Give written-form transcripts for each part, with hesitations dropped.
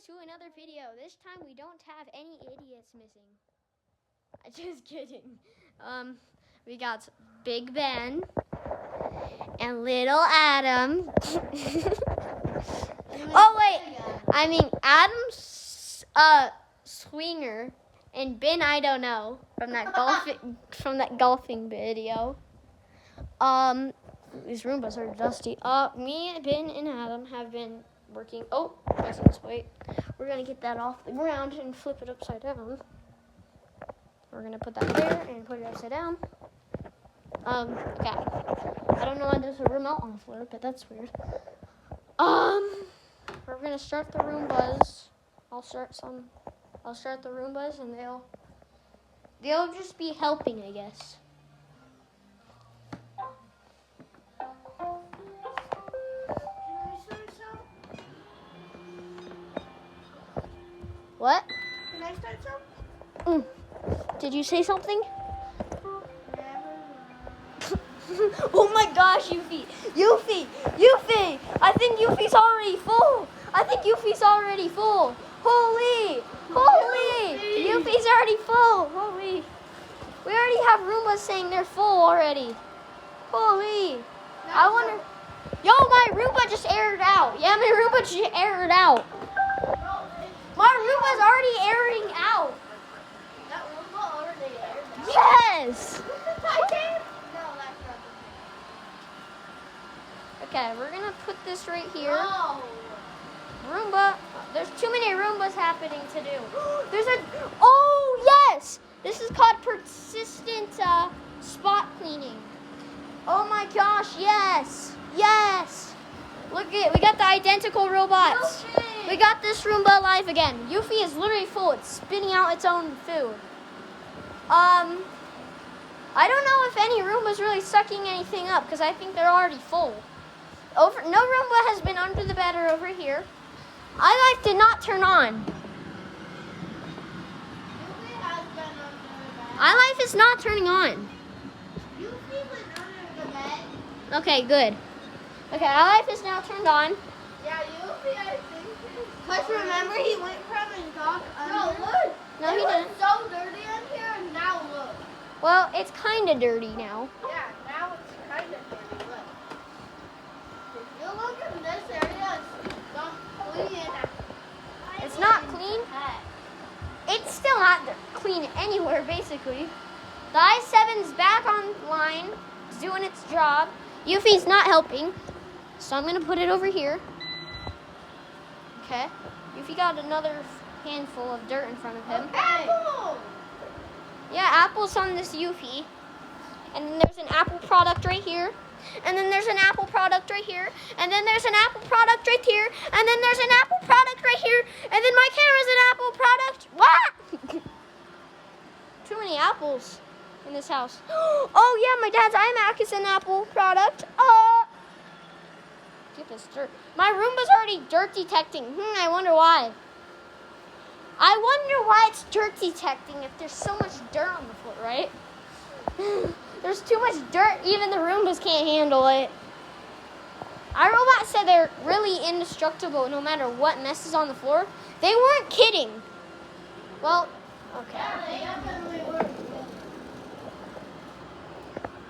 to another video. This time we don't have any idiots missing. Just kidding. We got Big Ben and Little Adam. Oh wait, I mean Adam's swinger and Ben I don't know from that golfing video. These Roombas are dusty. Me, Ben, and Adam have been working. Oh, let's wait. We're gonna get that off the ground and flip it upside down. We're gonna put that there and put it upside down. Okay. I don't know why there's a remote on the floor, but that's weird. We're gonna start the Roombas. I'll start the Roombas, and they'll just be helping, I guess. What? Can I start something? Did you say something? Oh my gosh, Yuffie! I think Yuffie's already full! Holy! Yuffie's already full! Holy! We already have Roombas saying they're full already. Holy! I wonder... Yo, my Roomba just aired out. Yeah, my Roomba just aired out. My Roomba's already airing out. That Roomba already aired out? Yes! No, that's not Okay, we're gonna put this right here. No. Roomba. There's too many Roombas happening to do. Oh yes! This is called persistent spot cleaning. Oh my gosh, yes! Look at it, we got the identical robots. Yuffie. We got this Roomba alive again. Yuffie is literally full. It's spitting out its own food. I don't know if any Roomba's really sucking anything up because I think they're already full. No Roomba has been under the bed or over here. iLife did not turn on. Yuffie has been under the bed. iLife is not turning on. Yuffie went under the bed. Okay, good. Okay, iLife is now turned on. Yeah, Yuffie, I think. Because remember, he went from and got under. No, look. No, he it didn't. was so dirty in here, and now look. Well, it's kind of dirty now. Yeah, now it's kind of dirty. Look. If you look in this area, it's not clean. It's not clean. It's still not clean anywhere, basically. The i7's back online. It's doing its job. Yuffie's not helping. So I'm going to put it over here. Okay. Yuffie got another handful of dirt in front of him. Apple! Yeah, apple's on this Yuffie. And then there's an Apple product right here. And then there's an Apple product right here. And then there's an Apple product right here. And then there's an Apple product right here. And then my camera's an Apple product. What? Too many apples in this house. Oh yeah, my dad's iMac is an Apple product. Get this dirt. My Roomba's already dirt detecting. I wonder why. I wonder why it's dirt detecting if there's so much dirt on the floor, right? There's too much dirt, even the Roombas can't handle it. iRobot said they're really indestructible no matter what messes on the floor. They weren't kidding. Well, okay. Yeah, they definitely were.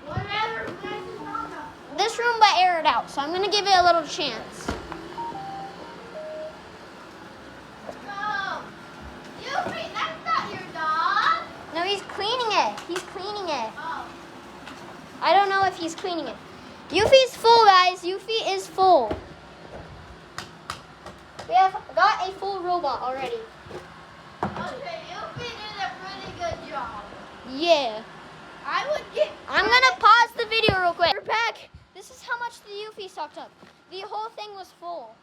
Whatever messes on them. This Roomba aired out, so I'm going to give it a little chance. No. Yuffie, that's not your dog. No, he's cleaning it. Oh. I don't know if he's cleaning it. Yuffie's full, guys. Yuffie is full. We have got a full robot already. Okay, Yuffie did a pretty good job. Yeah. I'm going to pause the video real quick. We're back. This is how much the Yuffie sucked up. The whole thing was full.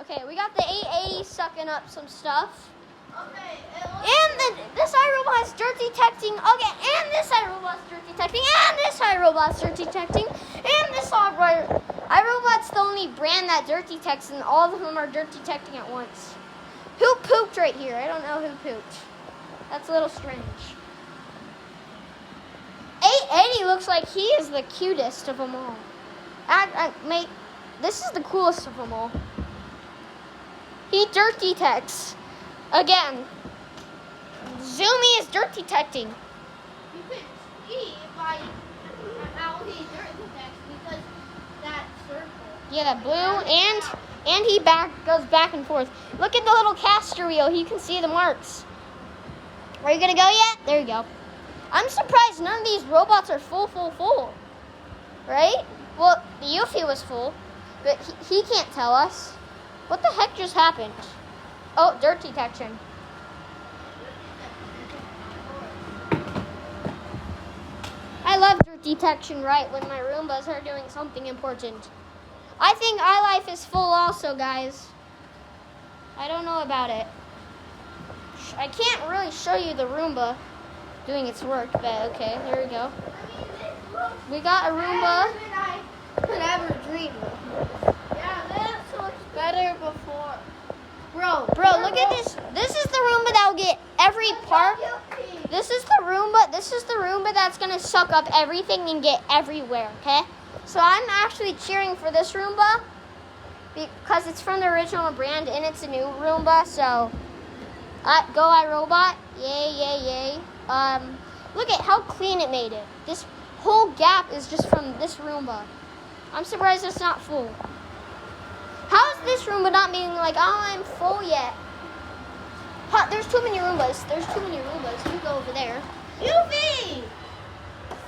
Okay, we got the 880 sucking up some stuff. Okay, And this iRobot's dirt detecting. Okay, and this iRobot's dirt detecting. And this iRobot's dirt detecting. And this iRobot's the only brand that dirt detects, and all of them are dirt detecting at once. Who pooped right here? I don't know who pooped. That's a little strange. 880 looks like he is the cutest of them all. Mate, this is the coolest of them all. He dirt detects. Again. Zoomy is dirt detecting. You can see by how he dirt detects because that circle. Yeah, that blue and he goes back and forth. Look at the little caster wheel. You can see the marks. Are you gonna go yet? There you go. I'm surprised none of these robots are full. Right? Well, the Yuffie was full, but he can't tell us. What the heck just happened? Oh, dirt detection. I love dirt detection right when my Roombas are doing something important. I think iLife is full also, guys. I don't know about it. I can't really show you the Roomba doing its work, but okay, there we go. We got a Roomba. I could ever dream of. Yeah, this looks better before. Bro, Look at this. This is the Roomba that will get every part. This is the Roomba that's going to suck up everything and get everywhere, okay? So I'm actually cheering for this Roomba because it's from the original brand and it's a new Roomba, so go iRobot. Yay. Look at how clean it made it. This whole gap is just from this Roomba. I'm surprised it's not full. How is this Roomba not being like, oh, I'm full yet? There's too many Roombas. You go over there. Yuffie!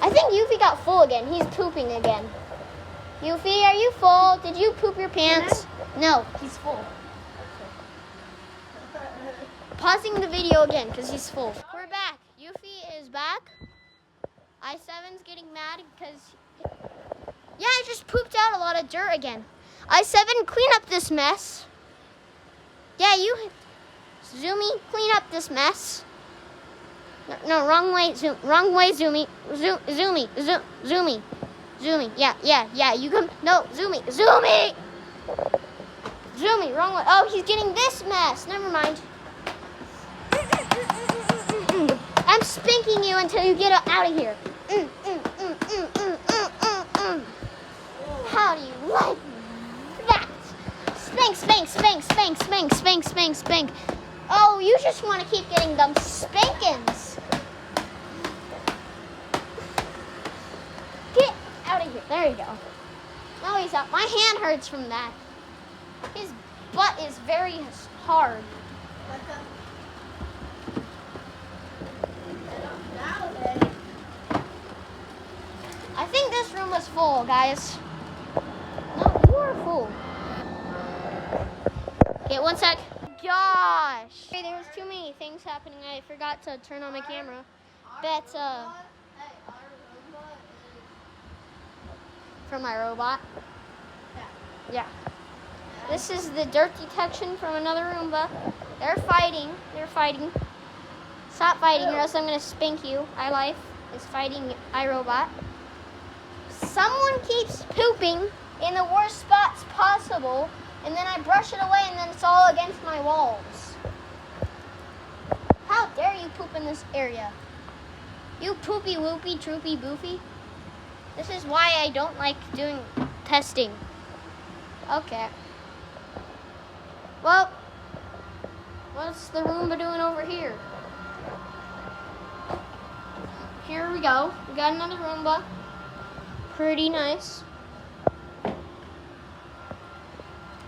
I think Yuffie got full again. He's pooping again. Yuffie, are you full? Did you poop your pants? No, he's full. Pausing the video again because he's full. We're back. Yuffie is back. I7's getting mad because... Yeah, I just pooped out a lot of dirt again. I7, clean up this mess. Yeah, you... Zoomy, clean up this mess. No, wrong way, Zoomy. Zoomy. Yeah, you come... No, Zoomy. Zoomy, wrong way. Oh, he's getting this mess. Never mind. I'm spanking you until you get out of here. How do you like that? Spank. Oh, you just want to keep getting them spankings. Get out of here. There you go. Now he's out. My hand hurts from that. His butt is very hard. I think this room was full, guys. No, you are full. Okay, one sec. Gosh. Okay, there was too many things happening. I forgot to turn on my camera. But, from my robot. Yeah. This is the dirt detection from another Roomba. They're fighting. Stop fighting or else I'm going to spank you. iLife is fighting iRobot. Someone keeps pooping in the worst spots possible, and then I brush it away, and then it's all against my walls. How dare you poop in this area? You poopy whoopy troopy boofy. This is why I don't like doing testing. Okay. Well, what's the Roomba doing over here? Here we go. We got another Roomba. Pretty nice.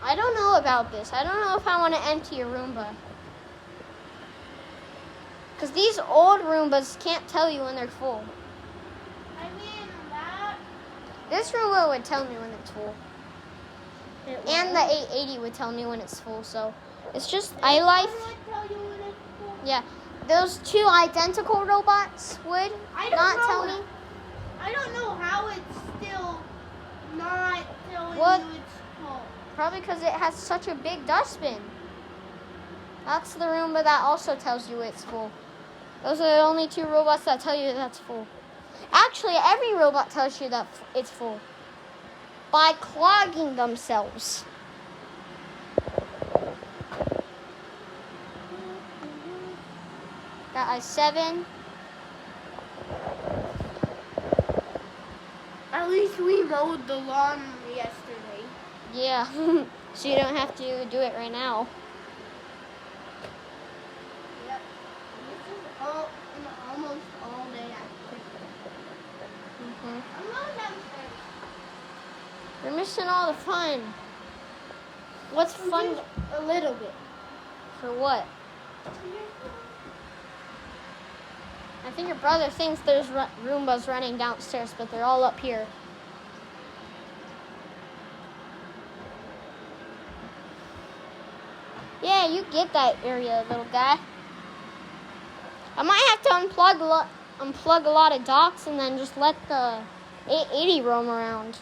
I don't know about this. I don't know if I want to empty a Roomba. Because these old Roombas can't tell you when they're full. I mean, that... This Roomba would tell me when it's full. And the 880 would tell me when it's full. So it's just iLife. would tell you when it's full. Yeah. Those two identical robots would not tell me. I don't know how it's still not telling What? you it's full. Probably because it has such a big dustbin. That's the Roomba that also tells you it's full. Those are the only two robots that tell you that's full. Actually, every robot tells you that it's full by clogging themselves. Got i7. At least we mowed the lawn yesterday. Yeah, so you don't have to do it right now. missing all the fun. What's fun? A little bit. For what? I think your brother thinks there's Roombas running downstairs, but they're all up here. Yeah, you get that area, little guy. I might have to unplug a lot of docks and then just let the 880 roam around.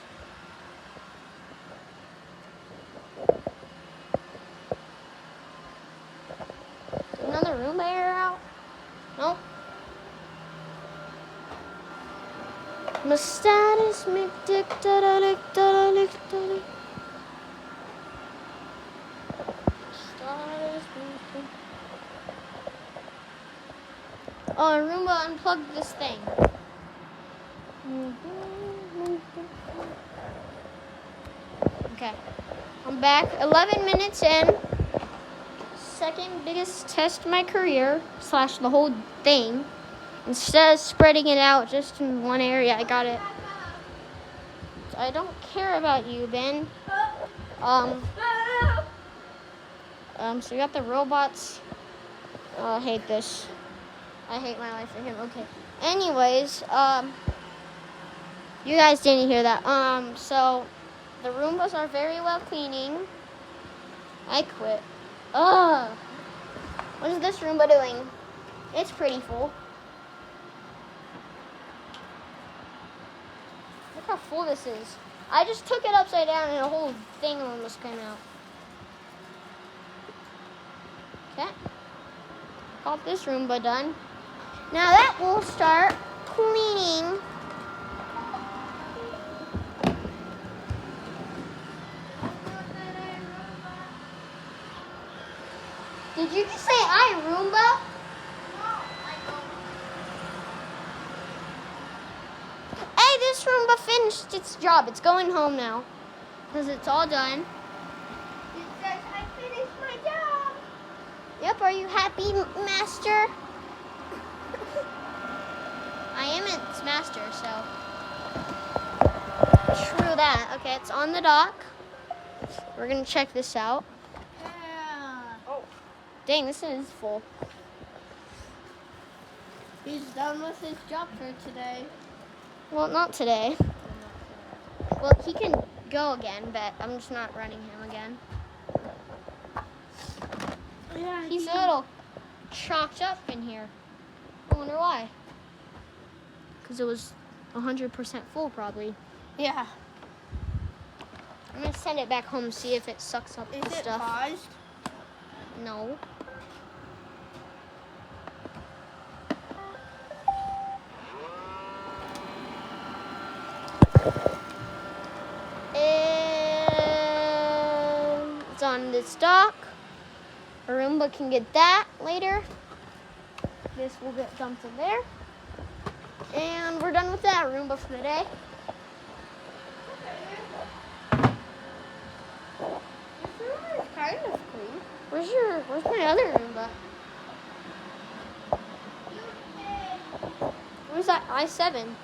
Another Roomba air out? Nope. My status McDick da-da-lick da-da-lick da-da. Status McDick. Oh, Roomba unplugged this thing. Okay. I'm back. 11 minutes in. Second biggest test of my career, / the whole thing. Instead of spreading it out just in one area, I got it. I don't care about you, Ben. So we got the robots. Oh, I hate this. I hate my life for him. Okay. Anyways, you guys didn't hear that. So the Roombas are very well cleaning. I quit. Ugh. What is this Roomba doing? It's pretty full. Look how full this is. I just took it upside down and the whole thing almost came out. Okay. Got this Roomba done. Now that will start cleaning. Did you just say I Roomba? Hey, this Roomba finished its job. It's going home now. Because it's all done. It says I finished my job. Yep, are you happy, Master? I am its master, so. True that. Okay, it's on the dock. We're going to check this out. Yeah. Oh. Dang, this is full. He's done with his job for today. Well, not today. Well, he can go again, but I'm just not running him again. Yeah. He's a little chalked up in here. I wonder why. Because it was 100% full, probably. Yeah. I'm going to send it back home and see if it sucks up Is the it stuff. paused? No. And it's on this dock. A Roomba can get that later. This will get dumped in there. And we're done with that Roomba for the day. This room is kind of clean. Where's my other Roomba? Where's that I-7?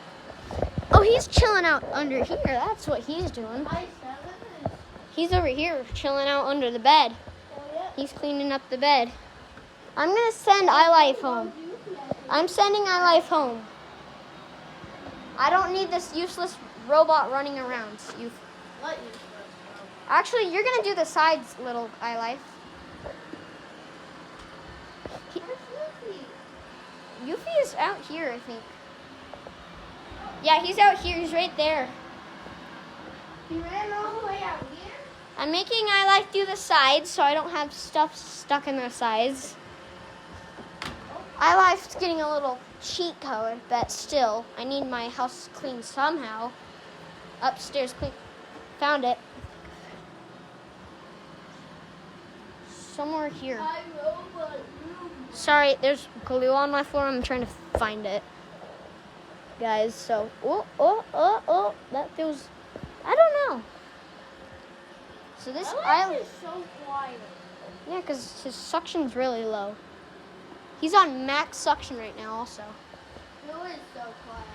Oh, he's chilling out under here. That's what he's doing. I-7 is... He's over here chilling out under the bed. Oh, yeah. He's cleaning up the bed. I'm going to send iLife home. I'm sending iLife home. I don't need this useless robot running around. What you Actually, you're going to do the sides, little iLife. Yuffie is out here, I think. Yeah, he's out here. He's right there. He ran all the way out here? I'm making iLife do the sides so I don't have stuff stuck in the sides. iLife's getting a little cheat code, but still, I need my house clean somehow. Upstairs clean. Found it. Somewhere here. Sorry, there's glue on my floor. I'm trying to find it. Guys, so, that feels, I don't know. So this island is so quiet. Yeah, because his suction's really low. He's on max suction right now also. No, it's so quiet.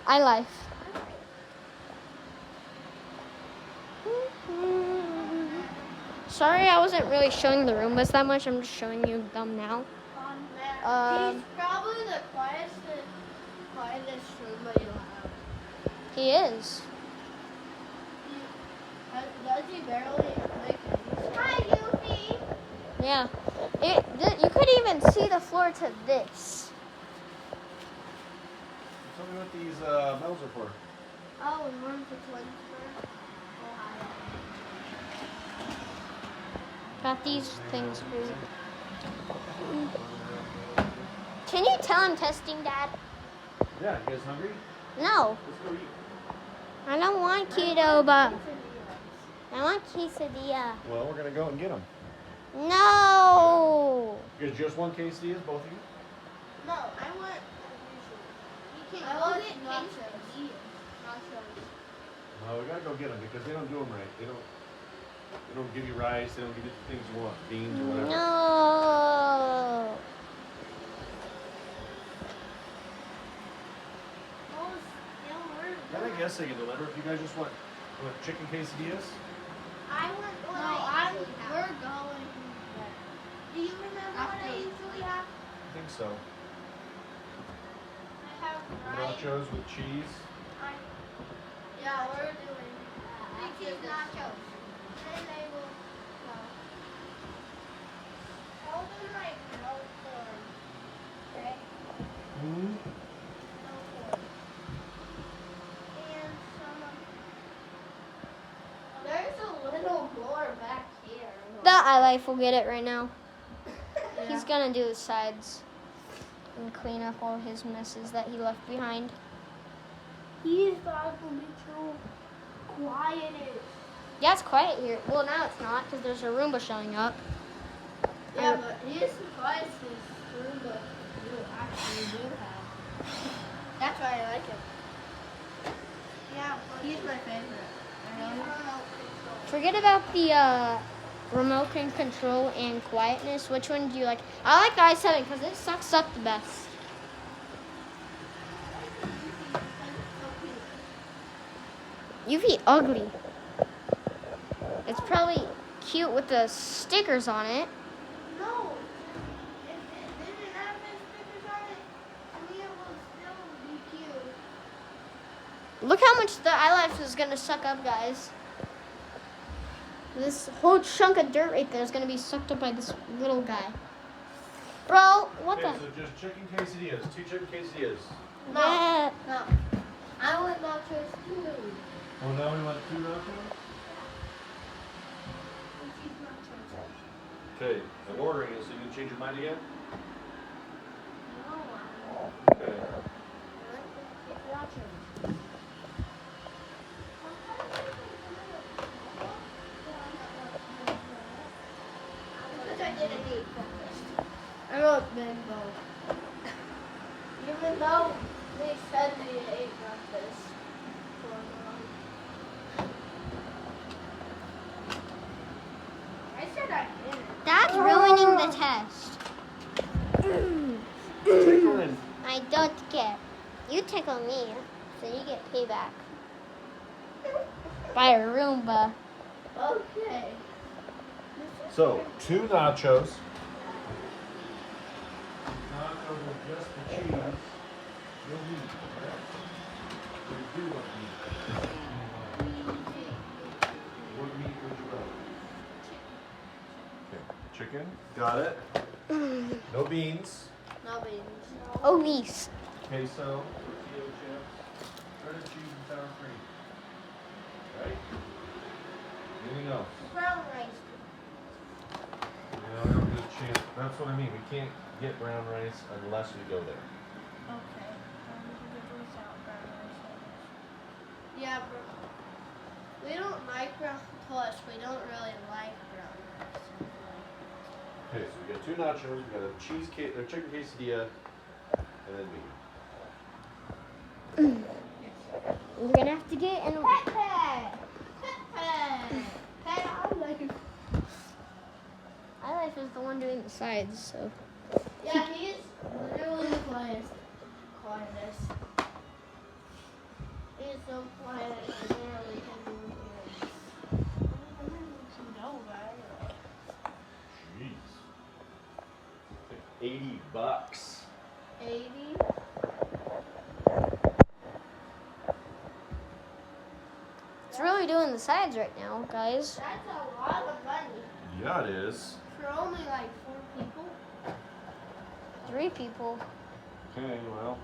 iLife. Sorry, I wasn't really showing the Roombas that much. I'm just showing you them now. He's probably the quietest Roomba you'll have. He is. Does he barely make any? Hi, Goofy. Yeah. You could even see the floor to this. Tell me what these medals are for. Oh, and one for Twinsburg, Ohio. Got these things for you. Can you tell I'm testing, Dad? Yeah, you guys hungry? No. Let's go eat. I don't want keto, but I want quesadilla. Well, we're gonna go and get them. No. You guys just want quesadillas, both of you? No, I want usually. I want nachos. No, we gotta go get them because they don't do them right. They don't give you rice. They don't give you the things you want, beans or whatever. No. Then I guess they can deliver if you guys just want chicken quesadillas. I want what we're going. Do you remember what I usually have? I think so. I have rice. Nachos with cheese. Yeah, we're doing cheese nachos. Then they will go. I'll do like no corn. Okay? Mm-hmm. No corn. And some there's a little more back here. The iLife will get it right now. Yeah. He's gonna do the sides and clean up all his messes that he left behind. He thought it would be too quiet. Yeah, it's quiet here. Well, now it's not because there's a Roomba showing up. Yeah, but he is the quietest Roomba you actually do have. That's why I like him. Yeah, he's my favorite. Forget about the remote control and quietness. Which one do you like? I like the i7 because it sucks up the best. Yuffie ugly. It's probably cute with the stickers on it. No, if it didn't have the stickers on it, to me it would still be cute. Look how much the iLife is gonna suck up, guys. This whole chunk of dirt right there is gonna be sucked up by this little guy. Bro, what Okay, the? so just chicken quesadillas. 2 chicken quesadillas. Yeah. No. I want nachos too. Well, now we want 2 nachos? Okay, I'm ordering it, so you can change your mind again? Okay. I wrote bimbo. Even though they said we ate breakfast. I said I didn't. That's ruining the test. Tickling. I don't care. You tickle me, so you get payback. By a Roomba. Okay. So, 2 nachos. Nachos with just the cheese. No meat. What do you want meat? What meat would you rather? Okay, chicken. Got it. No beans. No beans. Oh, niece. Queso. Tortilla chips. Shredded cheese and sour cream. Right? Anything else? Brown rice. Yeah, we don't get a chance. That's what I mean. We can't get brown rice unless we go there. Okay. Yeah, bro. We don't like brown. Plus, we don't really like brown rice. Okay, so we got 2 nachos, we got a chicken quesadilla, and then meat. You're gonna have to get in. Pepe! Pepe! Hey, I like it. iLife is the one doing the sides, so. Yeah, he's literally the quietest. He's so quiet, I barely can do it. $80. 80. It's really doing the sides right now, guys. That's a lot of money Yeah, it is. for only like 4 people. 3 people. Okay, well,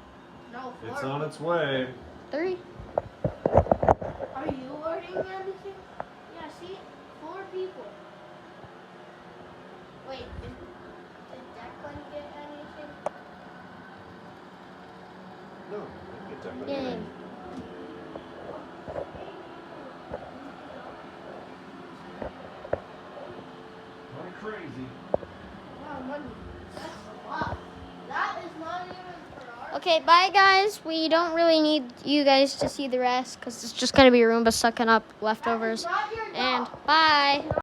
No, 4. it's on its way. 3. Are you ordering anything? Yeah, see? 4 people. Wait, did Declan get anything? No, I get that. Yay. Not crazy. Wow, money. That's a lot. That is not even for our... Okay, bye, guys. We don't really need you guys to see the rest because it's just going to be Roomba sucking up That is leftovers. not your dog. And bye.